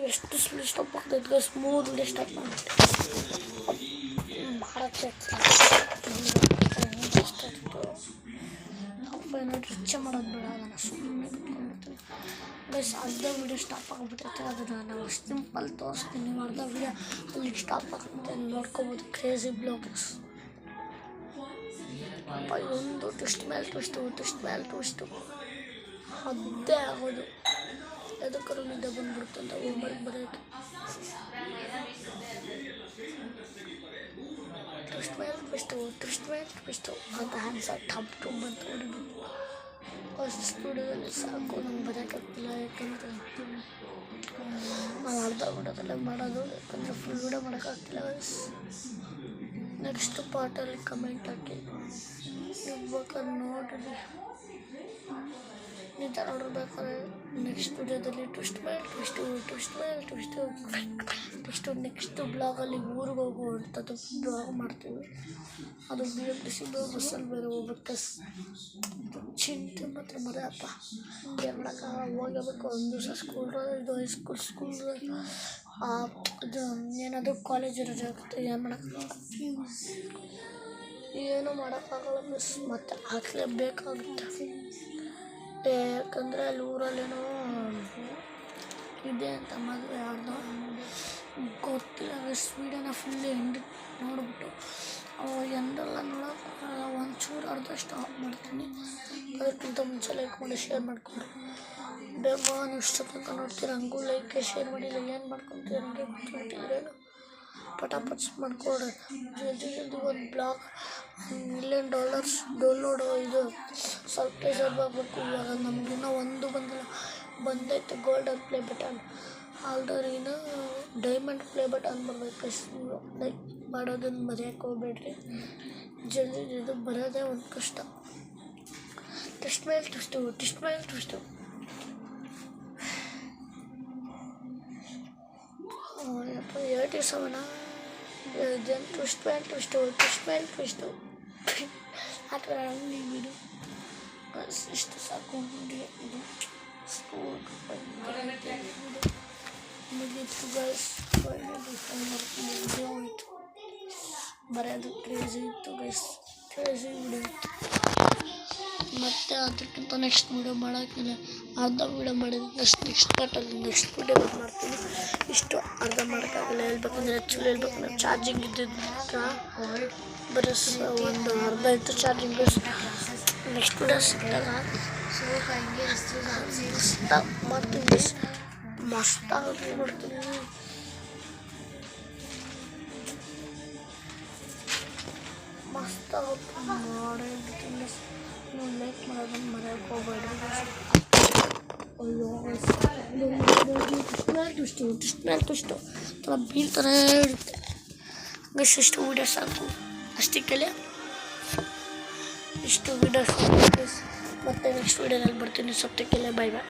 ಎಷ್ಟು speed stop ಆಗ್ತೈತೆ guys, 3 video stop ಮಾಡ್ಬಿಟ್ಟೆ. ಭಾರತ ರಿಚ್ ಮಾಡೋದು ಬೇಡ, ನಾನು ಸುಮ್ಮನೆ ಕುತ್ಕೊಂಡ್ಬಿಡ್ತೀನಿ ಗೈಸ್. ಅರ್ಧ ವೀಡಿಯೋ ಸ್ಟಾಪ್ ಆಗಿಬಿಟ್ಟೈತೆ, ಅದನ್ನು ನಾವು ಸಿಂಪಲ್ ತೋರಿಸ್ತೀನಿ. ಅರ್ಧ ವೀಡಿಯೋ ಅಲ್ಲಿ ಸ್ಟಾಪ್ ಆಗುತ್ತೆ, ನೋಡ್ಕೋಬೋದು. ಕ್ರೇಜಿ ಬ್ಲಾಗರ್ಸ್ ಒಂದು ಟ್ವಿಸ್ಟ್ ಮೇಲೆ ಟ್ವಿಸ್ಟು ಅದೇ ಆಗೋದು. ಎದಕ್ಕರೂ ನಿದ್ದೆ ಬಂದ್ಬಿಡುತ್ತೆ ಅಂತ ಹೋಮ್ವರ್ಕ್ ಬರೆಯೋದು. ಟ್ವಿಸ್ಟ್ ಮೇಲೆ ಟ್ವಿಸ್ಟು ಅಂತ ಆನ್ಸರ್ ಟಪ್ ಟುಮ್ ಅಂತ ಹೊಡಿಬೇಕು. ಫಸ್ಟ್ ಸ್ಟುಡಿಯೋದಲ್ಲಿ ಸಾಕು, ನಂಗೆ ಬರೆಯೋಕ್ಕಾಗ್ತಿಲ್ಲ. ಯಾಕಂದರೆ ನಾನು ಅರ್ಧ ವಿಡಿಯೋದಲ್ಲೇ ಮಾಡೋದು, ಯಾಕಂದರೆ ಫುಲ್ ವಿಡಿಯೋ ಮಾಡೋಕ್ಕಾಗ್ತಿಲ್ಲ. ನೆಕ್ಸ್ಟ್ ಪಾರ್ಟಲ್ಲಿ ಕಮೆಂಟ್ ಹಾಕಿ, ನೀವು ಬೇಕಾದ್ರೆ ನೋಡ್ರಿ. ಈ ಥರ ನೋಡ್ಬೇಕಾದ್ರೆ ನೆಕ್ಸ್ಟ್ ವಿಡಿಯೋದಲ್ಲಿ ಟ್ವಿಸ್ಟ್ ಮೇಲೆ ಟ್ವಿಸ್ಟು ನೆಕ್ಸ್ಟ್ ಬ್ಲಾಗಲ್ಲಿ ಊರಿಗೆ ಹೋಗುವಂಥದ್ದು ಬ್ಲಾಗ್ ಮಾಡ್ತೀವಿ. ಅದು BMTC ಬಸ್ಸಲ್ಲಿ ಬೇರೆ ಹೋಗ್ಬೇಕು. ಚಿಂತೆ ಮಾತ್ರ ಮರೆಯಪ್ಪ, ಏನು ಮಾಡೋಕ್ಕಾಗಲ್ಲ, ಹೋಗಬೇಕು. ಒಂದು ದಿವಸ ಇದು ಹೈಸ್ಕೂಲ್ ಇದು ಏನಾದರೂ ಕಾಲೇಜ್ ರಜೆ ಆಗುತ್ತೆ, ಏನು ಮಾಡೋಕ್ಕಾಗಲ್ಲ, ಏನೂ ಮಾಡೋಕ್ಕಾಗಲ್ಲ ಮಿಸ್, ಮತ್ತೆ ಹಾಕಲೇಬೇಕಾಗುತ್ತೆ. ಯಾಕಂದರೆ ಅಲ್ಲಿ ಊರಲ್ಲೇನೋ ಇದೆ ಅಂತ ಮದುವೆ ಯಾರ್ದೋ ಗೊತ್ತಿಲ್ಲ. ವೀಡಿಯೋನ ಫುಲ್ ಎಂಡ್ ನೋಡ್ಬಿಟ್ಟು ಎಂಡೆಲ್ಲ ನೋಡೋಕ್ಕಾಗಲ್ಲ, ಒಂಚೂರು ಅರ್ಧ ಸ್ಟಾಪ್ ಮಾಡ್ತೀನಿ. ಅದಕ್ಕಿಂತ ಮುಂಚೆ ಲೈಕ್ ಮಾಡಿ ಶೇರ್ ಮಾಡಿಕೊಡ್ರಿ. ಬೇಗ ನೀವು ಇಷ್ಟ ತನಕ ನೋಡ್ತೀರ, ಹಂಗೂ ಲೈಕ್ ಶೇರ್ ಮಾಡಿಲ್ಲ ಏನು ಮಾಡ್ಕೊತೀರ, ಹಂಗೆ ಕೂತ್ಬಿಟ್ಟಿದ್ರೇನು ಪಟಾಪಟ್ ಮಾಡ್ಕೊಡ್ರಿ. ಜಲ್ದಿ ಒಂದು ಬ್ಲಾಗ್ $1 million ಡೌನ್ಲೋಡು ಇದು ಸ್ವಲ್ಪ ರಿಸರ್ವ್ ಆಗಬೇಕು. ಇವಾಗ ನಮಗಿನ್ನೂ ಒಂದು ಬಂದೈತೆ ಗೋಲ್ಡನ್ ಪ್ಲೇ ಬಟನ್. ಆಲ್ರೆಡಿ ಇನ್ನು ಡೈಮಂಡ್ ಪ್ಲೇ ಬಟನ್ ಬರಬೇಕು. ಲೈಕ್ ಮಾಡೋದನ್ನು ಮರೆಯೋಕ್ಕೆ ಹೋಗ್ಬೇಡ್ರಿ. ಜಲ್ದಿ ಇದು ಬರೋದೇ ಒಂದು ಕಷ್ಟ. ಟ್ವಿಸ್ಟ್ ಮೇಲೆ ಟ್ವಿಸ್ಟು ಯಪ್ಪ 87 ಇದೇನು ಟ್ವಿಸ್ಟ್ ಮೇಲೆ ಟ್ವಿಸ್ಟು ಆ ಥರ ಬಿಡು. ಇಷ್ಟು ಸಾಕು. ಇದು ಸ್ಕೂಲ್ ಮುಗೀತು ಗೈಸ್. ಹೋಯಿತು ಬರೆಯೋದು. ಕ್ರೇಜಿ ಇತ್ತು ಗೈಸ್, ಕ್ರೇಜಿ ವಿಡಿಯೋ ಇತ್ತು. ಮತ್ತು ಅದಕ್ಕಿಂತ ನೆಕ್ಸ್ಟ್ ವೀಡಿಯೋ ಮಾಡೋಕ್ಕಿಲ್ಲ, ಅರ್ಧ ವೀಡಿಯೋ ಮಾಡಿದ್ದೀನಿ. ನೆಕ್ಸ್ಟ್ ಪಾರ್ಟಲ್ಲಿ ನೆಕ್ಸ್ಟ್ ವೀಡಿಯೋ ಮಾಡ್ತೀನಿ. ಇಷ್ಟು ಅರ್ಧ ಮಾಡೋಕ್ಕಾಗಲ್ಲ. ಹೇಳ್ಬೇಕಂದ್ರೆ ಆ್ಯಕ್ಚುಲಿ ಹೇಳ್ಬೇಕಂದ್ರೆ ಚಾರ್ಜಿಂಗ್ ಇದ್ದಿದ್ದ ಬರೀ ಒಂದು ಅರ್ಧ ಇತ್ತು ಚಾರ್ಜಿಂಗ್. ನೆಕ್ಸ್ಟ್ ವೀಡಿಯೋ ಸಿಕ್ಕಿದಾಗ ಮಾಡ್ತೀನಿ, ಮಸ್ತಾಗಿ ಮಾಡ್ತೀನಿ. ಮಸ್ತಾಗುತ್ತೆ ಮಾಡಿರ್ತೀನಿ. ನೀವು ಲೈಕ್ ಮಾಡೋದನ್ನು ಮರೆಯೋಕ್ಕೆ ಹೋಗ್ಬೇಡ್ರಿ. ಅಯ್ಯೋ ಟ್ವಿಸ್ಟು ಥರ ಬೀಳ್ತಾನೆ ಇರುತ್ತೆ. ಇಷ್ಟು ವೀಡಿಯೋ ಸಾಕು, ಅಷ್ಟಕ್ಕೆಲ್ಲ ಇಷ್ಟು ವೀಡಿಯೋ. ಮತ್ತೆ ನೆಕ್ಸ್ಟ್ ವೀಡಿಯೋದಲ್ಲಿ ಬರ್ತೀನಿ. ಸಪ್ತಕ್ಕೆಲ್ಲ ಬೈ ಬಾಯ್.